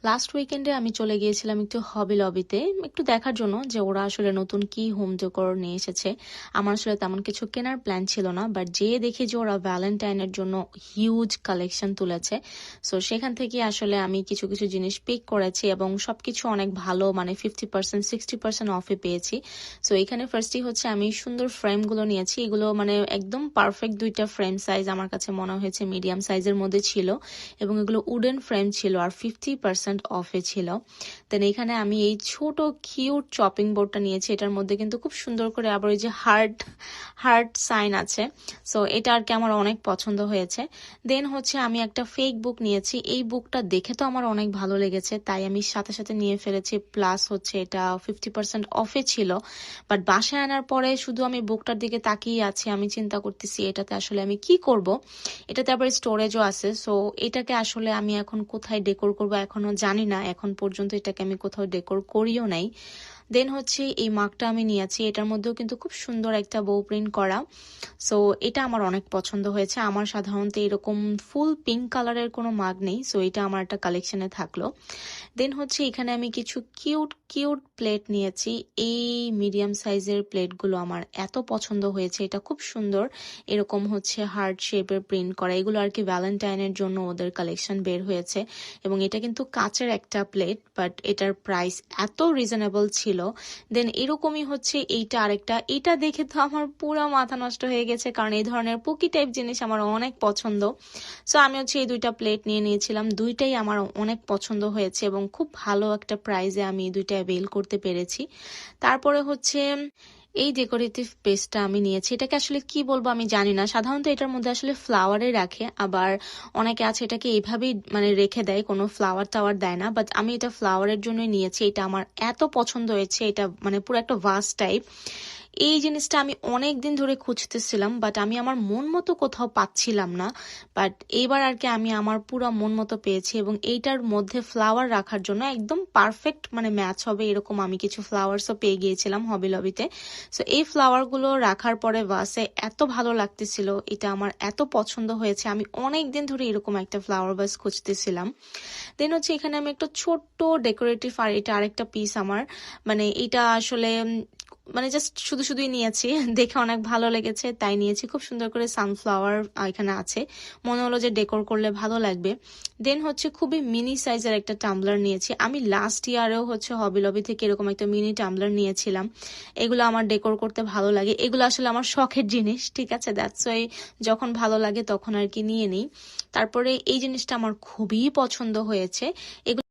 Last উইকেন্ডে আমি চলে গিয়েছিলাম একটু হবি লবিতে একটু দেখার জন্য যে ওরা আসলে নতুন কি হোম ডেকোর নিয়ে এসেছে। আমার আসলে তেমন কিছু কেনার প্ল্যান ছিল না, বাট যেয়ে দেখি যে ওরা ভ্যালেন্টাইনের জন্য হিউজ কালেকশন তুলেছে। সো সেখান থেকে আসলে আমি কিছু কিছু জিনিস পিক করেছি এবং সবকিছু অনেক ভালো, মানে 50% 60% অফে পেয়েছি। সো এখানে ফার্স্টই হচ্ছে আমি সুন্দর ফ্রেমগুলো নিয়েছি। এগুলো মানে একদম পারফেক্ট দুইটা ফ্রেম সাইজ আমার কাছে মনে হয়েছে মিডিয়াম সাইজের মধ্যে ছিল এবং এগুলো উডেন ফ্রেম ছিল আর 50% অফে ছিল। দেন এখানে আমি এই ছোট কিউট চপিং বোর্ডটা নিয়েছি। এটার মধ্যে কিন্তু খুব সুন্দর করে আবার ওই যে হার্ট হার্ট সাইন আছে। সো এটা আর কি আমার অনেক পছন্দ হয়েছে। দেন হচ্ছে আমি একটা ফেক বুক নিয়েছি। এই বুকটা দেখে তো আমার অনেক ভালো লেগেছে, তাই আমি সাথে সাথে নিয়ে ফেলেছি। প্লাস হচ্ছে এটা 50% অফে ছিল। বাট বাসায় আনার পরে শুধু আমি বুকটার দিকে তাকিয়ে আছি, আমি চিন্তা করতেছি এটাতে আসলে আমি কি করব। এটাতে আবার স্টোরেজও আছে। সো এটাকে আসলে আমি এখন কোথায় ডেকোর করব এখনো জানি না। এখন পর্যন্ত এটাকে আমি কোথাও ডেকোর করিও নাই। দেন হচ্ছে এই মাগটা আমি নিয়েছি। এটার মধ্যেও কিন্তু খুব সুন্দর একটা বউ প্রিন্ট করা। সো এটা আমার অনেক পছন্দ হয়েছে। আমার সাধারণত এরকম ফুল পিঙ্ক কালারের কোনো মাগ নেই, সো এটা আমার একটা কালেকশনে থাকলো। দেন হচ্ছে এখানে আমি কিছু কিউট কিউট প্লেট নিয়েছি। এই মিডিয়াম সাইজের প্লেটগুলো আমার এত পছন্দ হয়েছে। এটা খুব সুন্দর, এরকম হচ্ছে হার্ট শেপের প্রিন্ট করা। এগুলো আর কি ভ্যালেন্টাইনের জন্য ওদের কালেকশন বের হয়েছে। এবং এটা কিন্তু কাচের একটা প্লেট, বাট এটার প্রাইস এত রিজনেবল ছিল। দেন এরকমই হচ্ছে এইটা আরেকটা। এটা দেখে তো আমার পুরো মাথা নষ্ট হয়ে গেছে, কারণ এই ধরনের পুকি টাইপ জিনিস আমার অনেক পছন্দ। সো আমি হচ্ছে এই দুইটা প্লেট নিয়ে নিয়েছিলাম। দুইটাই আমার অনেক পছন্দ হয়েছে এবং খুব ভালো একটা প্রাইজে আমি দুইটা অ্যাভেল করতে পেরেছি। তারপরে হচ্ছে এই ডেকোরেটিভ পেস্টটা আমি নিয়েছি। এটাকে আসলে কি বলবো আমি জানি না। সাধারণত এটার মধ্যে আসলে ফ্লাওয়ারে রাখে, আবার অনেকে আছে এটাকে এইভাবেই মানে রেখে দেয়, কোনো ফ্লাওয়ার টাওয়ার দেয় না। বাট আমি এটা ফ্লাওয়ারের জন্যই নিয়েছি। এটা আমার এত পছন্দ হয়েছে। এটা মানে পুরো একটা ভাস টাইপ। এই জিনিসটা আমি অনেক দিন ধরে খুঁজতেছিলাম, বাট আমি আমার মন মতো কোথাও পাচ্ছিলাম না। বাট এইবার আর কি আমি আমার পুরো মন মতো পেয়েছি এবং এইটার মধ্যে ফ্লাওয়ার রাখার জন্য একদম পারফেক্ট মানে ম্যাচ হবে এরকম আমি কিছু ফ্লাওয়ার্সও পেয়ে গিয়েছিলাম হবি লবিতে। সো এই ফ্লাওয়ারগুলো রাখার পরে ভাসে এত ভালো লাগতেছিল। এটা আমার এত পছন্দ হয়েছে। আমি অনেক দিন ধরে এরকম একটা ফ্লাওয়ার ভাস খুঁজতেছিলাম। দেন হচ্ছে এখানে আমি একটা ছোট্ট ডেকোরেটিভ, আর এটা আরেকটা পিস আমার, মানে এটা আসলে মানে জাস্ট শুধু শুধুই নিয়েছি। দেখে অনেক ভালো লেগেছে তাই নিয়েছি। খুব সুন্দর করে সানফ্লাওয়ার এখানে আছে, মনে হলো যে ডেকোর করলে ভালো লাগবে। দেন হচ্ছে খুবই মিনি সাইজের একটা টাম্বলার নিয়েছি। আমি লাস্ট ইয়ারেও হচ্ছে হবি লবি থেকে এরকম একটা মিনি টাম্বলার নিয়েছিলাম। এগুলো আমার ডেকোর করতে ভালো লাগে। এগুলো আসলে আমার শখের জিনিস, ঠিক আছে, দ্যাটস ওয়াই যখন ভালো লাগে তখন আর কি নিয়ে নিই। তারপরে এই জিনিসটা আমার খুবই পছন্দ হয়েছে। এগুলো